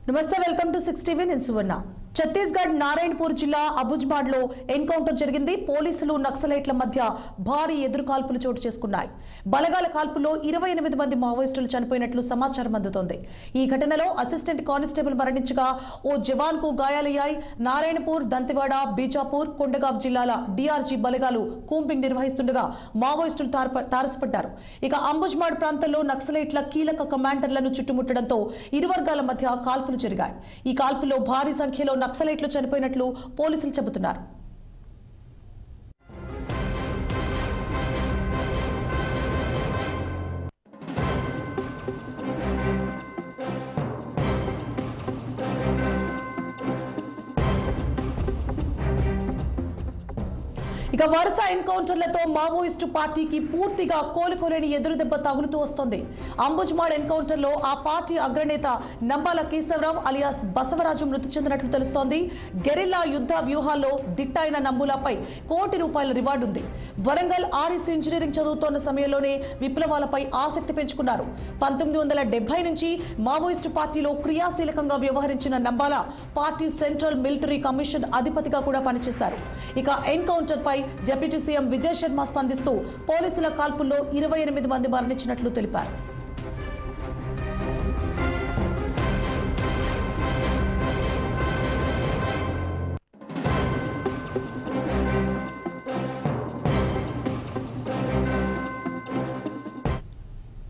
నమస్తే, welcome to 6 TV. నేను సువర్ణ. ఛత్తీస్గఢ్ నారాయణపూర్ జిల్లా అబుజ్బాడ్ లో ఎన్కౌంటర్ జరిగింది. పోలీసులు నక్సలైట్ల మధ్య భారీ ఎదురుకాల్పులు చోటు చేసుకున్నాయి. బలగాల కాల్పులో 28 మంది మావోయిస్టులు చనిపోయినట్లు సమాచారం అందుతోంది. ఈ ఘటనలో అసిస్టెంట్ కానిస్టేబుల్ మరణించగా ఓ జవాన్ కు గాయాలయ్యాయి. నారాయణపూర్, దంతెవాడ, బీజాపూర్, కొండగావ్ జిల్లాల డీఆర్జీ బలగాలు కూంబింగ్ నిర్వహిస్తుండగా మావోయిస్టులు తారసపడ్డారు. ఇక అంబుజ్బాడ్ ప్రాంతంలో నక్సలైట్ల కీలక కమాండర్లను చుట్టుముట్టడంతో ఇరు వర్గాల మధ్య కాల్పులు జరిగాయి. ఈ కాల్పులో భారీ సంఖ్యలో నక్సలైట్లు చనిపోయినట్లు పోలీసులు చెబుతున్నారు. ఇక వరుస ఎన్కౌంటర్లతో మావోయిస్టు పార్టీకి పూర్తిగా కోలుకోలేని ఎదురుదెబ్బ తగులుతూ వస్తోంది. అంబుజ్మాడ్ ఎన్కౌంటర్ లో ఆ పార్టీ అగ్రనేత నంబాల కేశవరావు అలియాస్ బసవరాజు మృతి చెందినట్లు తెలుస్తోంది. గెరిల్లా యుద్ధ వ్యూహాల్లో దిట్టైన నంబులపై ₹1 కోటి రివార్డు ఉంది. వరంగల్ ఆర్ఎస్ ఇంజనీరింగ్ చదువుతోన్న సమయంలోనే విప్లవాలపై ఆసక్తి పెంచుకున్నారు. 1970 నుంచి మావోయిస్టు పార్టీలో క్రియాశీలకంగా వ్యవహరించిన Nambala party central military commission అధిపతిగా కూడా పనిచేశారు. ఇక ఎన్కౌంటర్ పై డిప్యూటీ సీఎం విజయ్ శర్మ స్పందిస్తూ పోలీసుల కాల్పుల్లో 28 మంది మరణించినట్లు తెలిపారు.